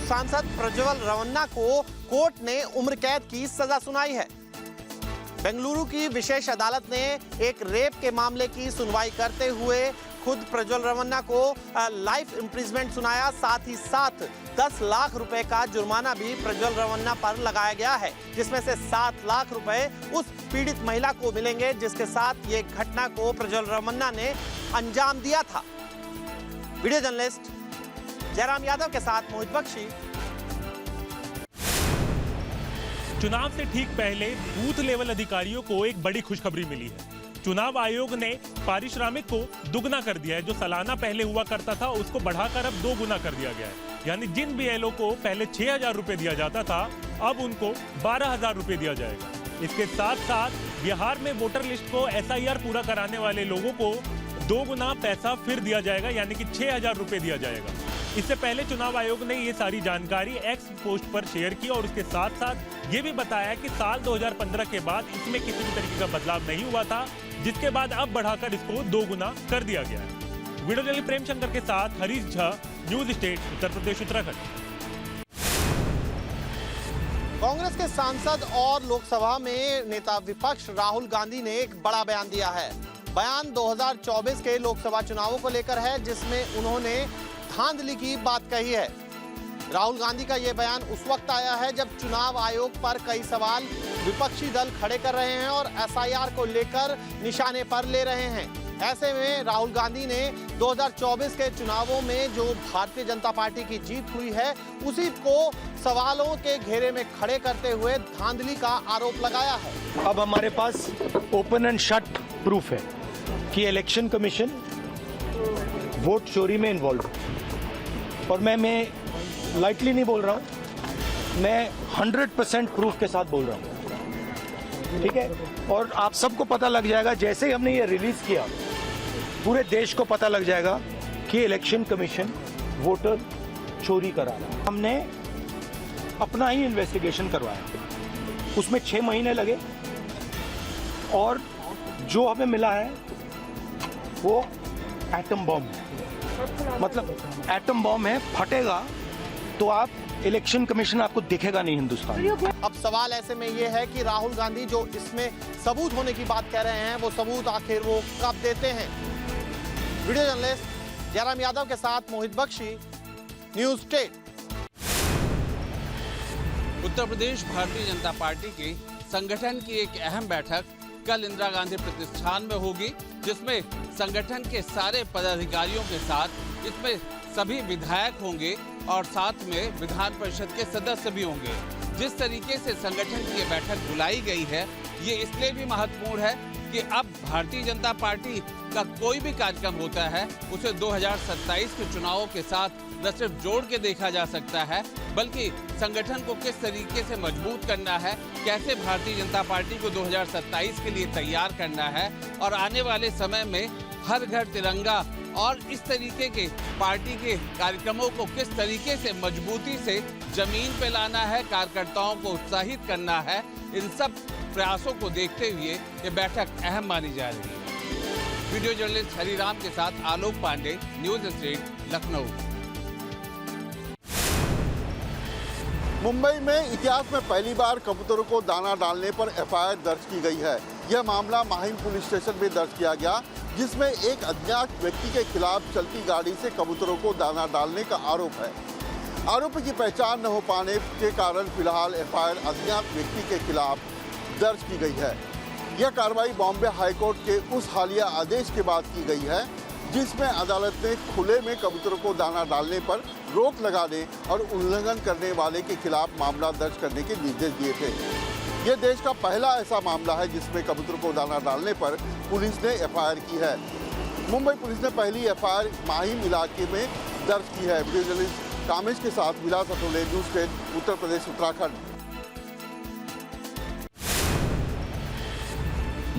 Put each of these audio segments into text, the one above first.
सांसद प्रज्वल रवन्ना को कोर्ट ने उम्र कैद की सजा सुनाई है। बेंगलुरु की विशेष अदालत ने एक रेप के मामले की सुनवाई करते हुए खुद प्रज्वल रवन्ना को लाइफ इम्प्रिजमेंट सुनाया। साथ ही साथ 10 लाख रुपए का जुर्माना भी प्रज्वल रवन्ना पर लगाया गया है, जिसमें से 7 लाख रुपए उस पीड़ित महिला को मिलेंगे जिसके साथ ये घटना को प्रज्वल रवन्ना ने अंजाम दिया था। वीडियो जर्नलिस्ट जयराम यादव के साथ मोहित बख्शी। चुनाव से ठीक पहले बूथ लेवल अधिकारियों को एक बड़ी खुशखबरी मिली है। चुनाव आयोग ने पारिश्रमिक को दुगना कर दिया है। जो सालाना पहले हुआ करता था उसको बढ़ाकर अब 2 गुना कर दिया गया है। यानी जिन बीएलओ को पहले 6,000 रुपए दिया जाता था, अब उनको 12,000 रुपए दिया जाएगा। इसके साथ साथ बिहार में वोटर लिस्ट को SIR पूरा कराने वाले लोगों को 2 गुना पैसा फिर दिया जाएगा, यानी कि 6,000 रुपए दिया जाएगा। इससे पहले चुनाव आयोग ने ये सारी जानकारी एक्स पोस्ट पर शेयर की और उसके साथ साथ ये भी बताया कि साल 2015 के बाद इसमें किसी भी तरीके का बदलाव नहीं हुआ था, जिसके बाद अब बढ़ाकर इसको 2 गुना कर दिया गया है। वीडियो जर्नलिस्ट प्रेम शंकर के साथ हरीश झा, न्यूज स्टेट, उत्तर प्रदेश, उत्तराखंड। कांग्रेस के सांसद और लोकसभा में नेता विपक्ष राहुल गांधी ने एक बड़ा बयान दिया है। बयान 2024 के लोकसभा चुनावों को लेकर है, जिसमें उन्होंने धांधली की बात कही है। राहुल गांधी का यह बयान उस वक्त आया है जब चुनाव आयोग पर कई सवाल विपक्षी दल खड़े कर रहे हैं और SIR को लेकर निशाने पर ले रहे हैं। ऐसे में राहुल गांधी ने 2024 के चुनावों में जो भारतीय जनता पार्टी की जीत हुई है, उसी को सवालों के घेरे में खड़े करते हुए धांधली का आरोप लगाया है। अब हमारे पास ओपन एंड शट प्रूफ है कि इलेक्शन कमीशन वोट चोरी में इन्वॉल्व है। और मैं लाइटली नहीं बोल रहा हूं, मैं 100% प्रूफ के साथ बोल रहा हूं, ठीक है। और आप सबको पता लग जाएगा, जैसे ही हमने ये रिलीज किया, पूरे देश को पता लग जाएगा कि इलेक्शन कमीशन वोटर चोरी करा रहा है। हमने अपना ही इन्वेस्टिगेशन करवाया, उसमें 6 महीने लगे और जो हमें मिला है वो एटम बॉम्ब है। मतलब एटम बॉम्ब है, फटेगा तो आप इलेक्शन कमीशन आपको दिखेगा नहीं हिंदुस्तान में। अब सवाल ऐसे में ये है कि राहुल गांधी जो इसमें सबूत होने की बात कह रहे हैं, वो सबूत आखिर वो कब देते हैं। वीडियो जर्नलिस्ट जयराम यादव के साथ मोहित Bakshi, news state. Uttar Pradesh Bharatiya Janata party के संगठन की एक अहम बैठक कल इंदिरा गांधी प्रतिष्ठान में होगी, जिसमें संगठन के सारे पदाधिकारियों के साथ इसमें सभी विधायक होंगे और साथ में विधान परिषद के सदस्य भी होंगे। जिस तरीके से संगठन की ये बैठक बुलाई गई है, ये इसलिए भी महत्वपूर्ण है कि अब भारतीय जनता पार्टी का कोई भी कार्यक्रम होता है, उसे 2027 के चुनावों के साथ न सिर्फ जोड़ के देखा जा सकता है, बल्कि संगठन को किस तरीके से मजबूत करना है, कैसे भारतीय जनता पार्टी को 2027 के लिए तैयार करना है और आने वाले समय में हर घर तिरंगा और इस तरीके के पार्टी के कार्यक्रमों को किस तरीके से मजबूती से जमीन पे लाना है, कार्यकर्ताओं को उत्साहित करना है, इन सब प्रयासों को देखते हुए ये बैठक अहम मानी जा रही है। वीडियो जर्नलिस्ट हरिराम के साथ आलोक पांडे, न्यूज स्टेट, लखनऊ। मुंबई में इतिहास में पहली बार कबूतरों को दाना डालने पर FIR दर्ज की गई है। यह मामला माहिम पुलिस स्टेशन में दर्ज किया गया, जिसमें एक अज्ञात व्यक्ति के खिलाफ चलती गाड़ी से कबूतरों को दाना डालने का आरोप है। आरोपी की पहचान न हो पाने के कारण फिलहाल FIR अज्ञात व्यक्ति के खिलाफ दर्ज की गई है। यह कार्रवाई बॉम्बे हाईकोर्ट के उस हालिया आदेश के बाद की गई है, जिसमें अदालत ने खुले में कबूतरों को दाना डालने पर रोक लगाने और उल्लंघन करने वाले के खिलाफ मामला दर्ज करने के निर्देश दिए थे। यह देश का पहला ऐसा मामला है जिसमें कबूतरों को दाना डालने पर पुलिस ने FIR की है। मुंबई पुलिस ने पहली FIR माहिम इलाके में दर्ज की है। वीडियो जर्नलिस्ट कामेश के साथ विलास अटोले, news state, Uttar Pradesh, Uttarakhand.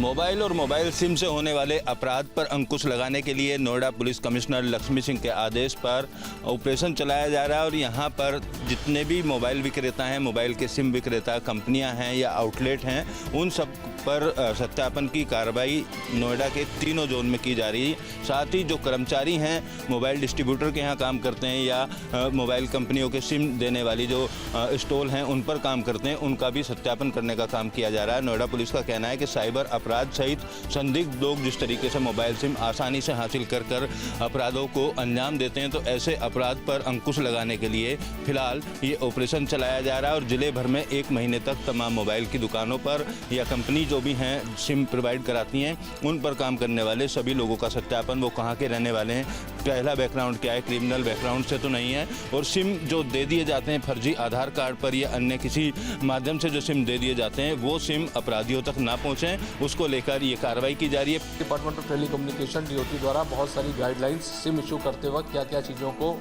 Mobile और मोबाइल सिम से होने वाले अपराध पर अंकुश लगाने के लिए नोएडा पुलिस कमिश्नर लक्ष्मी सिंह के आदेश पर ऑपरेशन चलाया जा रहा है और यहाँ पर जितने भी मोबाइल विक्रेता हैं, मोबाइल के सिम विक्रेता कंपनियां हैं या आउटलेट हैं, उन सब पर सत्यापन की कार्रवाई नोएडा के तीनों जोन में की जा रही है। साथ ही जो कर्मचारी हैं, मोबाइल डिस्ट्रीब्यूटर के यहाँ काम करते हैं या मोबाइल कंपनियों के सिम देने वाली जो स्टॉल हैं उन पर काम करते हैं, उनका भी सत्यापन करने का काम किया जा रहा है। नोएडा पुलिस का कहना है कि साइबर अपराध सहित संदिग्ध लोग जिस तरीके से मोबाइल सिम आसानी से हासिल कर अपराधों को अंजाम देते हैं, तो ऐसे अपराध पर अंकुश लगाने के लिए फिलहाल ये ऑपरेशन चलाया जा रहा है और जिले भर में 1 महीने तक तमाम मोबाइल की दुकानों पर या कंपनी जो भी हैं सिम प्रोवाइड कराती हैं उन पर काम करने वाले सभी लोगों का सत्यापन, वो कहाँ के रहने वाले हैं, पहला बैकग्राउंड क्या है, क्रिमिनल बैकग्राउंड से तो नहीं है, और सिम जो दे दिए जाते हैं फर्जी आधार कार्ड पर या अन्य किसी माध्यम से जो सिम दे दिए जाते हैं वो सिम अपराधियों तक ना पहुँचें, उसको लेकर ये कार्रवाई की जा रही है। डिपार्टमेंट ऑफ टेलीकम्युनिकेशन DOT द्वारा बहुत सारी गाइडलाइंस सिम इशू करते वक्त क्या क्या चीज़ों को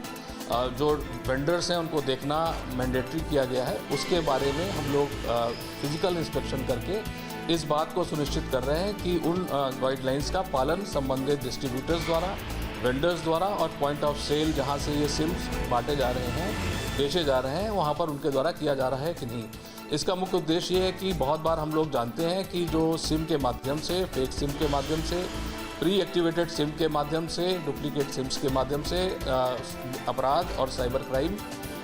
जो वेंडर्स हैं उनको देखना मैंडेटरी किया गया है, उसके बारे में हम लोग फिजिकल इंस्पेक्शन करके इस बात को सुनिश्चित कर रहे हैं कि उन गाइडलाइंस का पालन संबंधित डिस्ट्रीब्यूटर्स द्वारा, वेंडर्स द्वारा और पॉइंट ऑफ सेल जहां से ये सिम्स बांटे जा रहे हैं, बेचे जा रहे हैं, वहां पर उनके द्वारा किया जा रहा है कि नहीं। इसका मुख्य उद्देश्य ये है कि बहुत बार हम लोग जानते हैं कि जो सिम के माध्यम से, फेक सिम के माध्यम से, प्री एक्टिवेटेड सिम के माध्यम से, डुप्लीकेट सिम्स के माध्यम से अपराध और साइबर क्राइम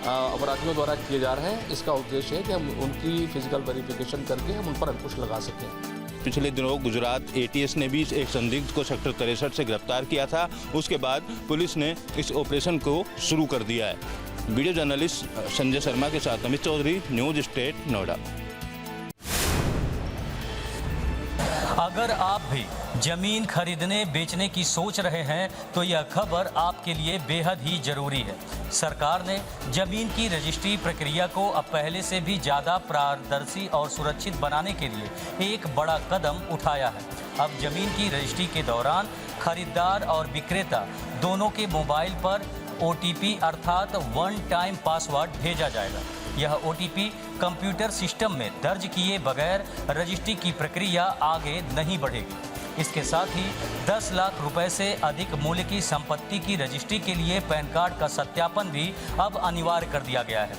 अपराधियों द्वारा किए जा रहे हैं। इसका उद्देश्य है कि हम उनकी फिजिकल वेरिफिकेशन करके हम उन पर अंकुश लगा सकें। पिछले दिनों गुजरात ATS ने भी एक संदिग्ध को सेक्टर 63 से गिरफ्तार किया था, उसके बाद पुलिस ने इस ऑपरेशन को शुरू कर दिया है। वीडियो जर्नलिस्ट संजय शर्मा के साथ अमित चौधरी, न्यूज स्टेट, नोएडा। अगर आप भी जमीन खरीदने बेचने की सोच रहे हैं तो यह खबर आपके लिए बेहद ही जरूरी है। सरकार ने जमीन की रजिस्ट्री प्रक्रिया को अब पहले से भी ज़्यादा पारदर्शी और सुरक्षित बनाने के लिए एक बड़ा कदम उठाया है। अब जमीन की रजिस्ट्री के दौरान खरीदार और विक्रेता दोनों के मोबाइल पर OTP अर्थात वन टाइम पासवर्ड भेजा जाएगा। यह OTP कंप्यूटर सिस्टम में दर्ज किए बगैर रजिस्ट्री की प्रक्रिया आगे नहीं बढ़ेगी। इसके साथ ही 10 लाख रुपए से अधिक मूल्य की संपत्ति की रजिस्ट्री के लिए पैन कार्ड का सत्यापन भी अब अनिवार्य कर दिया गया है।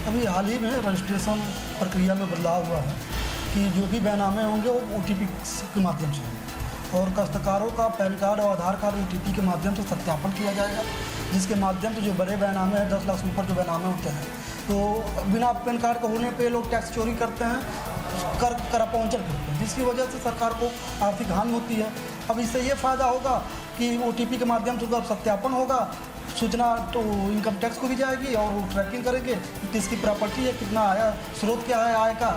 अभी हाल ही में रजिस्ट्रेशन प्रक्रिया में बदलाव हुआ है कि जो भी बैनामे होंगे वो OTP के माध्यम से होंगे और काश्तकारों का पैन कार्ड और आधार कार्ड OTP के माध्यम से सत्यापन किया जाएगा, जिसके माध्यम से जो बड़े बैनामे हैं 10 लाख से ऊपर जो बैनामे होते हैं तो बिना पैन कार्ड का होने पे लोग टैक्स चोरी करते हैं, कर अपहुंचन करते हैं, जिसकी वजह से सरकार को आर्थिक हानि होती है। अब इससे ये फ़ायदा होगा कि OTP के माध्यम से जब सत्यापन होगा, सूचना तो इनकम टैक्स को भी जाएगी और वो ट्रैकिंग करेंगे कि किसकी प्रॉपर्टी है, कितना आया, स्रोत क्या है आय का,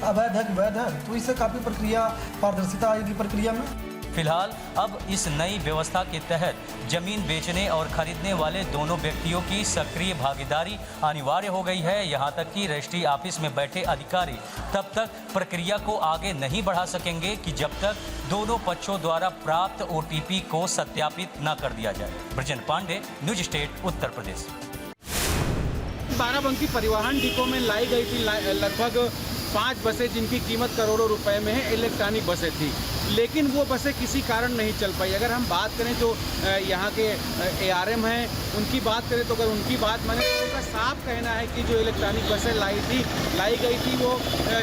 अवैध है कि वैध है, तो इससे काफ़ी प्रक्रिया पारदर्शिता आएगी प्रक्रिया में। फिलहाल अब इस नई व्यवस्था के तहत जमीन बेचने और खरीदने वाले दोनों व्यक्तियों की सक्रिय भागीदारी अनिवार्य हो गई है। यहां तक कि रजिस्ट्री ऑफिस में बैठे अधिकारी तब तक प्रक्रिया को आगे नहीं बढ़ा सकेंगे कि जब तक दोनों पक्षों द्वारा प्राप्त OTP को सत्यापित न कर दिया जाए। Brajendra Pandey, news state, Uttar Pradesh. बाराबंकी परिवहन डिपो में लाई गई थी लगभग 5 बसें जिनकी कीमत करोड़ों रुपए में है, इलेक्ट्रॉनिक बसें थी, लेकिन वो बसें किसी कारण नहीं चल पाई। अगर हम बात करें तो यहाँ के ARM हैं, उनकी बात करें तो अगर उनकी बात माने तो उनका साफ कहना है कि जो इलेक्ट्रॉनिक बसें लाई गई थी वो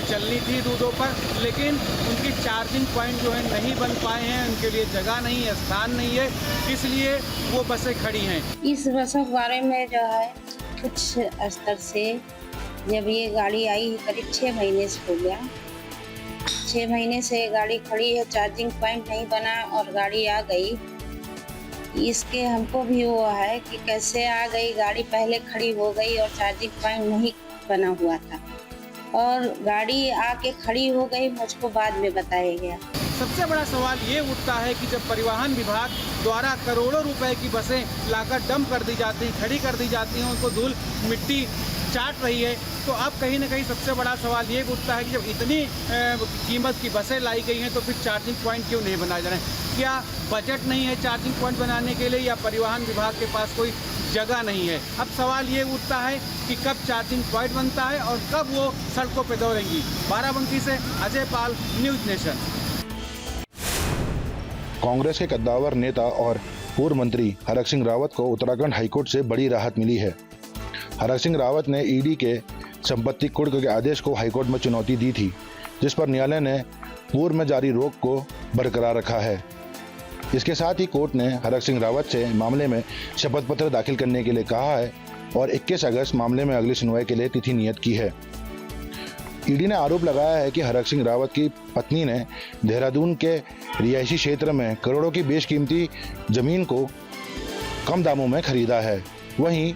चलनी थी रूटों पर, लेकिन उनकी चार्जिंग पॉइंट जो है नहीं बन पाए हैं, उनके लिए जगह नहीं है, स्थान नहीं है, इसलिए वो बसें खड़ी हैं। इस बसों के बारे में जो है कुछ स्तर से जब ये गाड़ी आई करीब 6 महीने से हो गया, 6 महीने से गाड़ी खड़ी है, चार्जिंग पॉइंट नहीं बना और गाड़ी आ गई। इसके हमको भी वो है कि कैसे आ गई गाड़ी, पहले खड़ी हो गई और चार्जिंग पॉइंट नहीं बना हुआ था और गाड़ी आके खड़ी हो गई, मुझको बाद में बताया गया। सबसे बड़ा सवाल ये उठता है कि जब परिवहन विभाग द्वारा करोड़ों रुपए की बसें लाकर डंप कर दी जाती हैं, खड़ी कर दी जाती हैं, उनको धूल मिट्टी चाट रही है, तो अब कहीं ना कहीं सबसे बड़ा सवाल ये उठता है कि जब इतनी कीमत की बसें लाई गई हैं तो फिर चार्जिंग पॉइंट क्यों नहीं बनाए जा रहे हैं? क्या बजट नहीं है चार्जिंग पॉइंट बनाने के लिए या परिवहन विभाग के पास कोई जगह नहीं है? अब सवाल ये उठता है कि कब चार्जिंग पॉइंट बनता है और कब वो सड़कों पर दौड़ेंगी। बाराबंकी से अजय पाल, न्यूज नेशन। कांग्रेस के कद्दावर नेता और पूर्व मंत्री हरक सिंह रावत को उत्तराखंड हाईकोर्ट से बड़ी राहत मिली है। हरक सिंह रावत ने ईडी के संपत्ति कुर्क के आदेश को हाईकोर्ट में चुनौती दी थी, जिस पर न्यायालय ने पूर्व में जारी रोक को बरकरार रखा है। इसके साथ ही कोर्ट ने हरक सिंह रावत से मामले में शपथ पत्र दाखिल करने के लिए कहा है और 21 अगस्त मामले में अगली सुनवाई के लिए तिथि नियत की है। ईडी ने आरोप लगाया है कि हरक सिंह रावत की पत्नी ने देहरादून के रिहायशी क्षेत्र में करोड़ों की बेशकीमती जमीन को कम दामों में खरीदा है। वहीं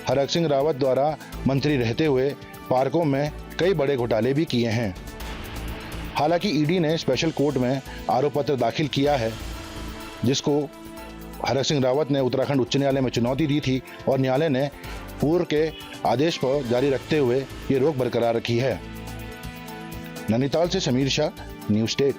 हरक सिंह रावत द्वारा मंत्री रहते हुए पार्कों में कई बड़े घोटाले भी किए हैं। हालांकि ईडी ने स्पेशल कोर्ट में आरोप पत्र दाखिल किया है, जिसको हरक सिंह रावत ने उत्तराखंड उच्च न्यायालय में चुनौती दी थी और न्यायालय ने पूर्व के आदेश पर जारी रखते हुए ये रोक बरकरार रखी है। नैनीताल से समीर शाह, न्यूज़ स्टेट।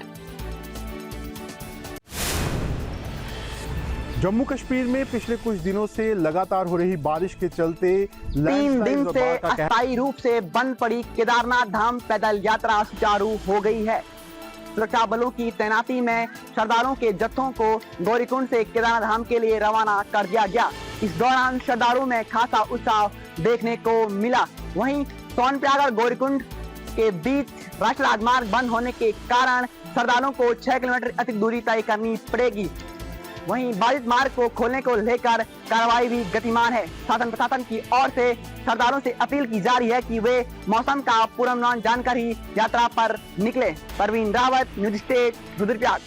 जम्मू कश्मीर में पिछले कुछ दिनों से लगातार हो रही बारिश के चलते 3 दिन से अस्थायी रूप से बंद पड़ी केदारनाथ धाम पैदल यात्रा सुचारू हो गई है। सुरक्षा बलों की तैनाती में श्रद्धालुओं के जत्थों को गौरीकुंड से केदारनाथ धाम के लिए रवाना कर दिया गया। इस दौरान श्रद्धालुओं में खासा उत्साह देखने को मिला। वहीं सोनप्रयाग और गौरीकुंड के बीच राष्ट्रीय राजमार्ग बंद होने के कारण श्रद्धालुओं को 6 किलोमीटर अधिक दूरी तय करनी पड़ेगी। वहीं बाधित मार्ग को खोलने को लेकर कार्रवाई भी गतिमान है। शासन प्रशासन की ओर से श्रद्धालुओं से अपील की जा रही है कि वे मौसम का पूर्वानुमान जानकर ही यात्रा पर निकले। Parveen Rawat, news state, Rudraprayag.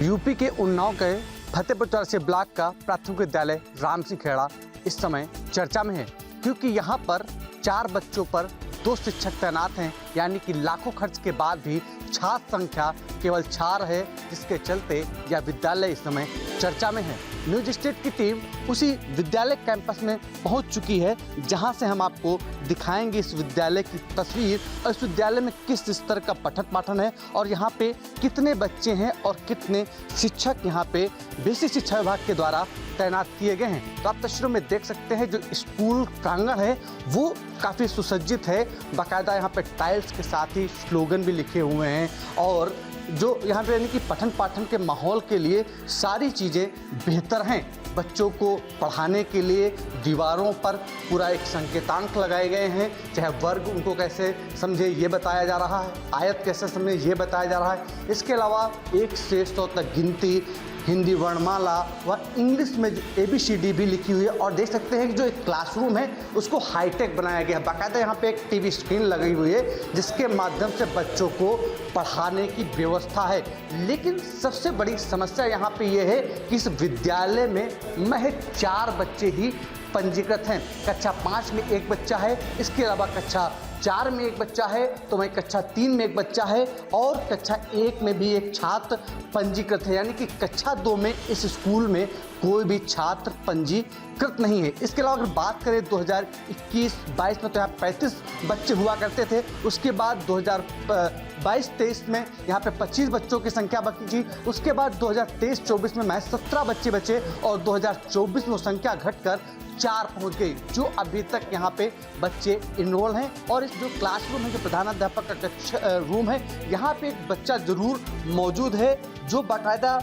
UP के उन्नाव के फतेहपुर चौरसिया ब्लॉक का प्राथमिक विद्यालय राम सिंह खेड़ा इस समय चर्चा में है, क्योंकि यहाँ पर 4 बच्चों पर 2 शिक्षक तैनात हैं, यानी कि लाखों खर्च के बाद भी छात्र संख्या केवल 4 है, जिसके चलते यह विद्यालय इस समय चर्चा में है। न्यूज़ स्टेट की टीम उसी विद्यालय कैंपस में पहुंच चुकी है, जहां से हम आपको दिखाएंगे इस विद्यालय की तस्वीर और इस विद्यालय में किस स्तर का पठन पाठन है और यहाँ पे कितने बच्चे हैं और कितने शिक्षक यहाँ पे बेसिक शिक्षा विभाग के द्वारा तैनात किए गए हैं। तो आप तस्वीरों में देख सकते हैं जो स्कूल प्रांगण है वो काफ़ी सुसज्जित है। बाकायदा यहाँ पे टाइल्स के साथ ही स्लोगन भी लिखे हुए हैं और जो यहाँ पे यानी कि पठन पाठन के माहौल के लिए सारी चीज़ें बेहतर हैं। बच्चों को पढ़ाने के लिए दीवारों पर पूरा एक संकेतांक लगाए गए हैं, चाहे वर्ग उनको कैसे समझे ये बताया जा रहा है, आयत कैसे समझे ये बताया जा रहा है। इसके अलावा 1 से 100 तक गिनती, हिंदी वर्णमाला व इंग्लिश में ABCD भी लिखी हुई है। और देख सकते हैं कि जो एक क्लासरूम है उसको हाईटेक बनाया गया है। बाकायदा यहाँ पे एक TV स्क्रीन लगी हुई है जिसके माध्यम से बच्चों को पढ़ाने की व्यवस्था है। लेकिन सबसे बड़ी समस्या यहाँ पे ये है कि इस विद्यालय में महज 4 बच्चे ही पंजीकृत हैं। कक्षा 5 में 1 बच्चा है, इसके अलावा कक्षा 4 में 1 बच्चा है, तो वहीं कक्षा 3 में 1 बच्चा है और कक्षा 1 में भी 1 छात्र पंजीकृत है, यानी कि कक्षा 2 में इस स्कूल में कोई भी छात्र पंजीकृत नहीं है। इसके अलावा अगर बात करें 2021-22 में तो यहाँ 35 बच्चे हुआ करते थे। उसके बाद 2022-23 में यहाँ पे 25 बच्चों की संख्या बची थी। उसके बाद 2023-24 में महज 17 बच्चे बचे और 2024 में वो संख्या घटकर 4 पहुँच गई, जो अभी तक यहाँ पे बच्चे इनरोल हैं। और इस जो क्लासरूम है, जो प्रधानाध्यापक का कक्षा रूम है, यहाँ पे एक बच्चा जरूर मौजूद है जो बाकायदा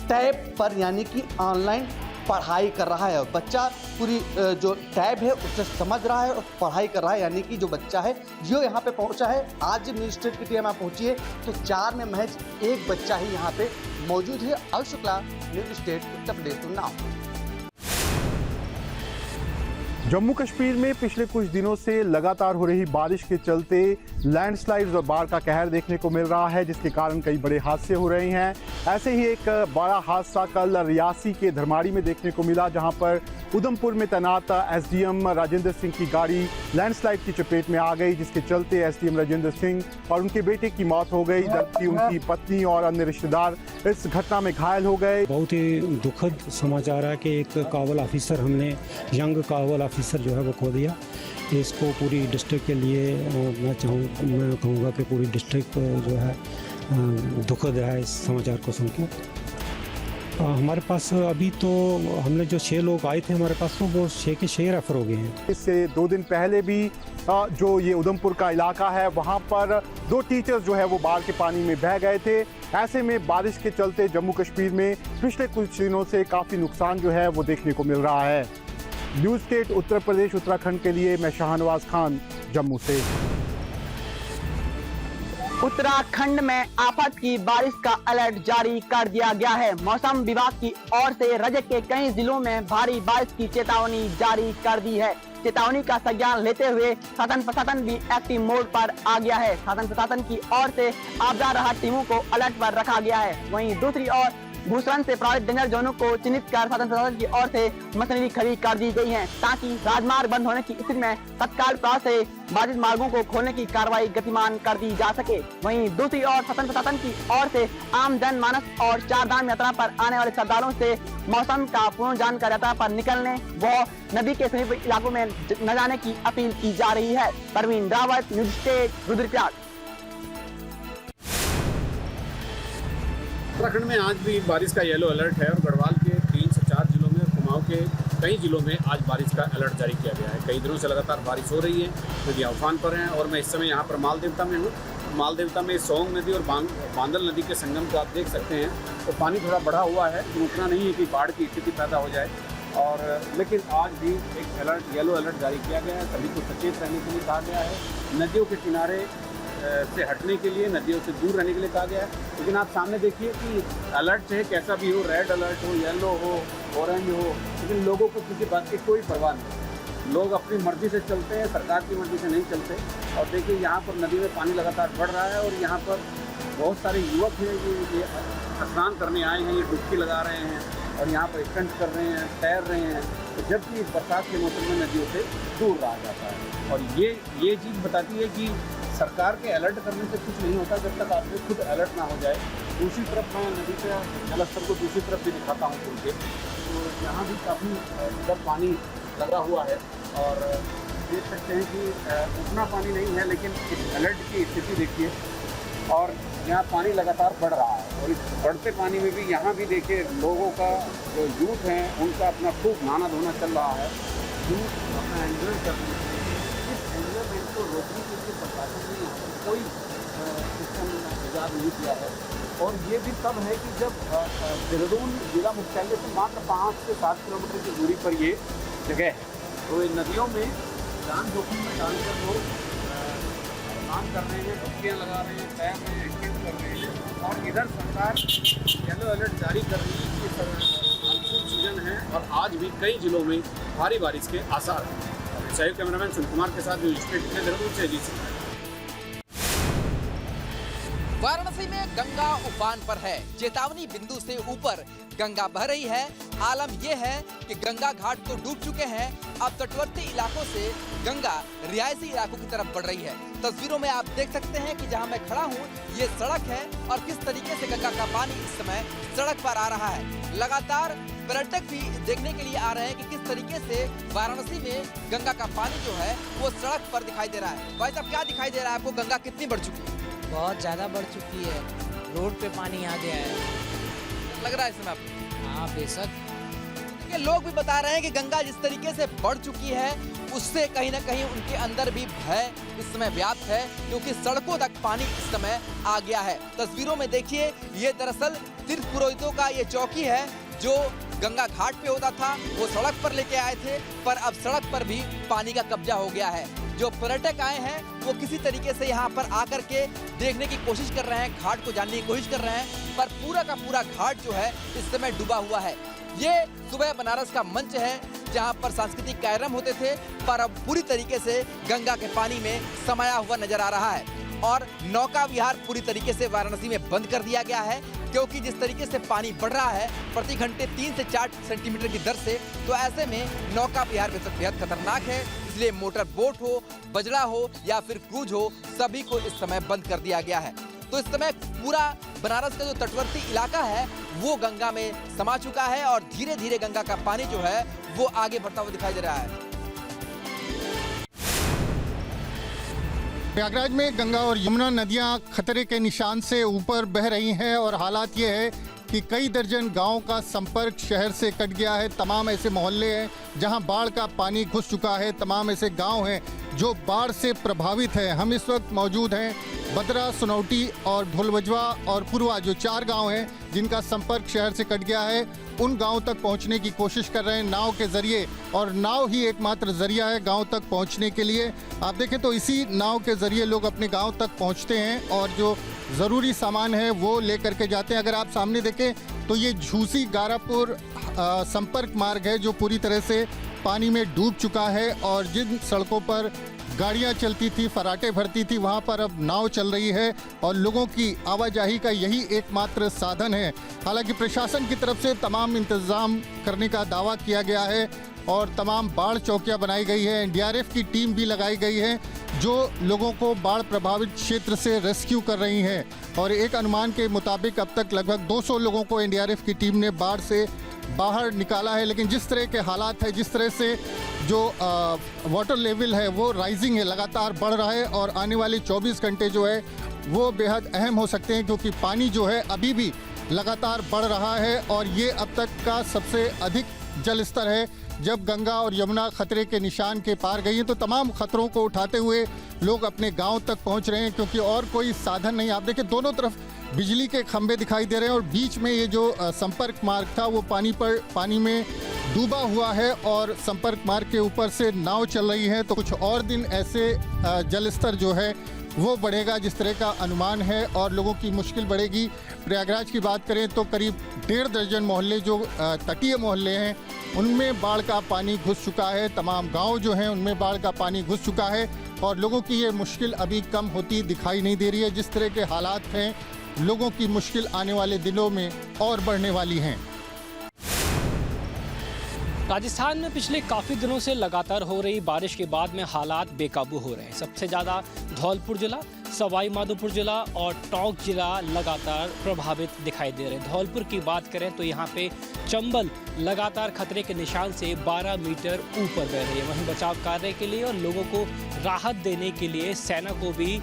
टैब पर यानी कि ऑनलाइन पढ़ाई कर रहा है। बच्चा पूरी जो टैब है उससे समझ रहा है और पढ़ाई कर रहा है, यानी कि जो बच्चा है जो यहाँ पे पहुँचा है। आज जब न्यूज़ स्टेट की टीम यहाँ पहुँची है तो 4 में महज 1 बच्चा ही यहाँ पे मौजूद है। Arun Shukla, news state, Uttar Pradesh, Unnao. जम्मू कश्मीर में पिछले कुछ दिनों से लगातार हो रही बारिश के चलते लैंडस्लाइड्स और बाढ़ का कहर देखने को मिल रहा है, जिसके कारण कई बड़े हादसे हो रहे हैं। ऐसे ही एक बड़ा हादसा कल रियासी के धर्माड़ी में देखने को मिला, जहां पर उधमपुर में तैनात SDM राजेंद्र सिंह की गाड़ी लैंडस्लाइड की चपेट में आ गई, जिसके चलते SDM राजेंद्र सिंह और उनके बेटे की मौत हो गई, जबकि उनकी पत्नी और अन्य रिश्तेदार इस घटना में घायल हो गए। बहुत ही दुखद समाचार है कि एक कावल ऑफिसर, हमने यंग कावल ऑफिसर जो है वो खो दिया। इसको पूरी डिस्ट्रिक्ट के लिए मैं कहूँगा कि पूरी डिस्ट्रिक्ट जो है दुखद है इस समाचार को सुनकर। हमारे पास अभी तो हमने जो 6 लोग आए थे हमारे पास, तो वो 6 के 6 रेफर हो गए हैं। इससे 2 दिन पहले भी जो ये उधमपुर का इलाका है वहाँ पर 2 टीचर्स जो है वो बाढ़ के पानी में बह गए थे। ऐसे में बारिश के चलते जम्मू कश्मीर में पिछले कुछ दिनों से काफ़ी नुकसान जो है वो देखने को मिल रहा है। न्यूज़ स्टेट उत्तर प्रदेश उत्तराखंड के लिए मैं शाहनवाज खान जम्मू से। उत्तराखंड में आफत की बारिश का अलर्ट जारी कर दिया गया है। मौसम विभाग की ओर से राज्य के कई जिलों में भारी बारिश की चेतावनी जारी कर दी है। चेतावनी का संज्ञान लेते हुए शासन प्रशासन भी एक्टिव मोड पर आ गया है। शासन प्रशासन की ओर से आपदा राहत टीमों को अलर्ट पर रखा गया है। वहीं दूसरी ओर भूस्खलन से प्रभावित डेंजर जोनों को चिन्हित कर शासन प्रशासन की ओर से मशीनरी खरीद कर दी गई है, ताकि राजमार्ग बंद होने की स्थिति में तत्काल प्रयास से बाधित मार्गों को खोलने की कार्रवाई गतिमान कर दी जा सके। वहीं दूसरी ओर शासन प्रशासन की ओर से आम जनमानस और चार धाम यात्रा पर आने वाले श्रद्धालुओं से मौसम का पूर्ण जानकर यात्रा पर निकलने व नदी के समीप इलाकों में न जाने की अपील की जा रही है। Parveen Rawat, news state, Rudraprayag. उत्तराखंड में आज भी बारिश का येलो अलर्ट है और गढ़वाल के 3 से 4 जिलों में, कुमाऊं के कई जिलों में आज बारिश का अलर्ट जारी किया गया है। कई दिनों से लगातार बारिश हो रही है, नदियाँ उफान पर हैं और मैं इस समय यहाँ पर मालदेवता में हूँ। मालदेवता में सोंग नदी और बांदल नदी के संगम को आप देख सकते हैं, तो पानी थोड़ा बढ़ा हुआ है, उतना नहीं है कि बाढ़ की स्थिति पैदा हो जाए। और लेकिन आज भी एक अलर्ट, येलो अलर्ट जारी किया गया है। सभी को सचेत रहने के लिए कहा गया है, नदियों के किनारे से हटने के लिए, नदियों से दूर रहने के लिए कहा गया है। लेकिन आप सामने देखिए कि अलर्ट चाहे कैसा भी हो, रेड अलर्ट हो, येलो हो, ऑरेंज हो, लेकिन लोगों को किसी बात की कोई परवाह नहीं। लोग अपनी मर्जी से चलते हैं, सरकार की मर्जी से नहीं चलते। और देखिए यहाँ पर नदी में पानी लगातार बढ़ रहा है और यहाँ पर बहुत सारे युवक हैं जो स्नान करने आए हैं, ये डुबकी लगा रहे हैं और यहाँ पर स्टंट कर रहे हैं, तैर रहे हैं, तो जबकि बरसात के मौसम में नदियों से दूर रहा जाता है। और ये चीज़ बताती है कि सरकार के अलर्ट करने से कुछ नहीं होता जब तक आदमी खुद अलर्ट ना हो जाए। दूसरी तरफ मैं नदी के जलस्तर को दूसरी तरफ भी दिखाता हूँ खुल के, तो यहाँ भी काफ़ी जब पानी लगा हुआ है और देख सकते हैं कि उतना पानी नहीं है, लेकिन इस अलर्ट की स्थिति देखिए और यहाँ पानी लगातार बढ़ रहा है। और इस बढ़ते पानी में भी यहाँ भी देखिए लोगों का जो यूथ है उनका अपना खूब नहाना धोना चल रहा है, यूथ अपना एंजॉय कर रहे हैं। इस एंजॉयमेंट को रोकने के लिए प्रशासन ने यहाँ पर कोई सिस्टम इजाद नहीं किया है। और ये भी तब है कि जब देहरादून जिला मुख्यालय से मात्र 5 से 7 किलोमीटर की दूरी पर ये जगह है, तो इन नदियों में जान जोखिम में डालकर लोग स्नान कर रहे हैं, डुबकियाँ लगा रहे हैं, तैर रहे हैं, स्केट कर रहे हैं। और इधर सरकार येलो अलर्ट जारी कर रही है कि मानसून सीजन है और आज भी कई जिलों में भारी बारिश के आसार हैं। सहयोग कैमरामैन सुनील कुमार के साथ न्यूज़ स्टेट देहरादून से अजीत सिंह। वाराणसी में गंगा उफान पर है, चेतावनी बिंदु से ऊपर गंगा बह रही है। आलम यह है कि गंगा घाट तो डूब चुके हैं, अब तटवर्ती इलाकों से गंगा रिहायशी इलाकों की तरफ बढ़ रही है। तस्वीरों में आप देख सकते हैं कि जहां मैं खड़ा हूं ये सड़क है और किस तरीके से गंगा का पानी इस समय सड़क पर आ रहा है। लगातार पर्यटक भी देखने के लिए आ रहे हैं कि किस तरीके से वाराणसी में गंगा का पानी जो है वो सड़क पर दिखाई दे रहा है। भाई साहब क्या दिखाई दे रहा है आपको, गंगा कितनी बढ़ चुकी है? बहुत ज़्यादा बढ़ चुकी है, रोड पे पानी आ गया है। लग रहा है इस समय आपको? हाँ बेशक। देखिए लोग भी बता रहे हैं कि गंगा जिस तरीके से बढ़ चुकी है उससे कहीं ना कहीं उनके अंदर भी भय इस समय व्याप्त है, क्योंकि सड़कों तक पानी इस समय आ गया है। तस्वीरों में देखिए ये दरअसल तीर्थ पुरोहितों का ये चौकी है जो गंगा घाट पे होता था, वो सड़क पर लेके आए थे, पर अब सड़क पर भी पानी का कब्जा हो गया है। जो पर्यटक आए हैं वो किसी तरीके से यहाँ पर आकर के देखने की कोशिश कर रहे हैं, घाट को जानने की कोशिश कर रहे हैं, पर पूरा का पूरा घाट जो है इस समय डूबा हुआ है। ये सुबह बनारस का मंच है जहाँ पर सांस्कृतिक कार्यक्रम होते थे, पर अब पूरी तरीके से गंगा के पानी में समाया हुआ नजर आ रहा है। और नौका विहार पूरी तरीके से वाराणसी में बंद कर दिया गया है, क्योंकि जिस तरीके से पानी बढ़ रहा है प्रति घंटे 3 से 4 सेंटीमीटर की दर से, तो ऐसे में नौका विहार बेहद खतरनाक है। इसलिए मोटर बोट हो, बजड़ा हो या फिर क्रूज हो, सभी को इस समय बंद कर दिया गया है। तो इस समय पूरा बनारस का जो तटवर्ती इलाका है वो गंगा में समा चुका है और धीरे धीरे गंगा का पानी जो है वो आगे बढ़ता हुआ दिखाई दे रहा है। प्रयागराज में गंगा और यमुना नदियां खतरे के निशान से ऊपर बह रही हैं और हालात ये है कि कई दर्जन गांव का संपर्क शहर से कट गया है। तमाम ऐसे मोहल्ले हैं जहां बाढ़ का पानी घुस चुका है। तमाम ऐसे गांव हैं जो बाढ़ से प्रभावित हैं। हम इस वक्त मौजूद हैं बदरा, सुनौटी और ढोलवजवा और पुरवा, जो 4 गांव हैं जिनका संपर्क शहर से कट गया है। उन गांव तक पहुंचने की कोशिश कर रहे हैं नाव के ज़रिए, और नाव ही एकमात्र ज़रिया है गांव तक पहुंचने के लिए। आप देखें तो इसी नाव के ज़रिए लोग अपने गांव तक पहुंचते हैं और जो ज़रूरी सामान है वो लेकर के जाते हैं। अगर आप सामने देखें तो ये झूसी गारापुर संपर्क मार्ग है जो पूरी तरह से पानी में डूब चुका है, और जिन सड़कों पर गाड़ियां चलती थी, फराटे भरती थी, वहां पर अब नाव चल रही है और लोगों की आवाजाही का यही एकमात्र साधन है। हालांकि प्रशासन की तरफ से तमाम इंतजाम करने का दावा किया गया है और तमाम बाढ़ चौकियां बनाई गई है। एनडीआरएफ की टीम भी लगाई गई है जो लोगों को बाढ़ प्रभावित क्षेत्र से रेस्क्यू कर रही हैं, और एक अनुमान के मुताबिक अब तक लगभग 200 लोगों को एनडीआरएफ की टीम ने बाढ़ से बाहर निकाला है। लेकिन जिस तरह के हालात है, जिस तरह से जो वाटर लेवल है वो राइजिंग है, लगातार बढ़ रहा है, और आने वाले 24 घंटे जो है वो बेहद अहम हो सकते हैं, क्योंकि पानी जो है अभी भी लगातार बढ़ रहा है और ये अब तक का सबसे अधिक जल स्तर है। जब गंगा और यमुना खतरे के निशान के पार गई हैं तो तमाम खतरों को उठाते हुए लोग अपने गांव तक पहुंच रहे हैं, क्योंकि और कोई साधन नहीं। आप देखें दोनों तरफ बिजली के खंभे दिखाई दे रहे हैं और बीच में ये जो संपर्क मार्ग था वो पानी में डूबा हुआ है, और संपर्क मार्ग के ऊपर से नाव चल रही है। तो कुछ और दिन ऐसे जल स्तर जो है वो बढ़ेगा जिस तरह का अनुमान है, और लोगों की मुश्किल बढ़ेगी। प्रयागराज की बात करें तो करीब 1.5 दर्जन मोहल्ले जो तटीय मोहल्ले हैं उनमें बाढ़ का पानी घुस चुका है। तमाम गांव जो हैं उनमें बाढ़ का पानी घुस चुका है और लोगों की ये मुश्किल अभी कम होती दिखाई नहीं दे रही है। जिस तरह के हालात हैं, लोगों की मुश्किल आने वाले दिनों में और बढ़ने वाली हैं। राजस्थान में पिछले काफ़ी दिनों से लगातार हो रही बारिश के बाद में हालात बेकाबू हो रहे हैं। सबसे ज़्यादा धौलपुर जिला, सवाई माधोपुर जिला और टोंक जिला लगातार प्रभावित दिखाई दे रहे हैं। धौलपुर की बात करें तो यहाँ पे चंबल लगातार खतरे के निशान से 12 मीटर ऊपर बह रही है। वहीं बचाव कार्य के लिए और लोगों को राहत देने के लिए सेना को भी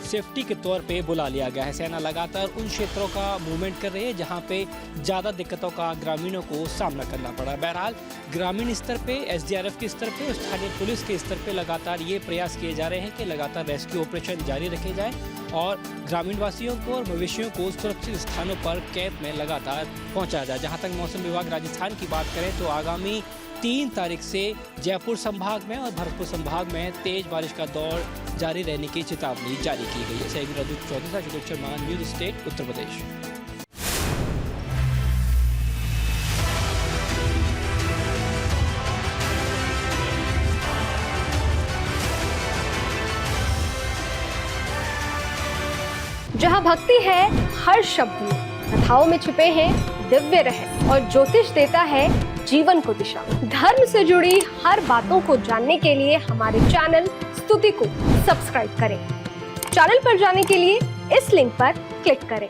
सेफ्टी के तौर पे बुला लिया गया है। सेना लगातार उन क्षेत्रों का मूवमेंट कर रही है जहां पे ज़्यादा दिक्कतों का ग्रामीणों को सामना करना पड़ा। बहरहाल ग्रामीण स्तर पे, एसडीआरएफ के स्तर पे और स्थानीय पुलिस के स्तर पे लगातार ये प्रयास किए जा रहे हैं कि लगातार रेस्क्यू ऑपरेशन जारी रखे जाए और ग्रामीण वासियों को और मवेशियों को सुरक्षित स्थानों पर कैंप में लगातार पहुँचाया जाए। जहाँ तक मौसम विभाग राजस्थान की बात करें तो आगामी 3 तारीख से जयपुर संभाग में और भरतपुर संभाग में तेज बारिश का दौर जारी रहने की चेतावनी जारी की गई है। सहयोगी रजत चौधरी, शुक्र शर्मा, न्यूज स्टेट, उत्तर प्रदेश। जहाँ भक्ति है हर शब्द में, कथाओं में छुपे हैं दिव्य रहस्य और ज्योतिष देता है जीवन को दिशा। धर्म से जुड़ी हर बातों को जानने के लिए हमारे चैनल स्तुति को सब्सक्राइब करें। चैनल पर जाने के लिए इस लिंक पर क्लिक करें।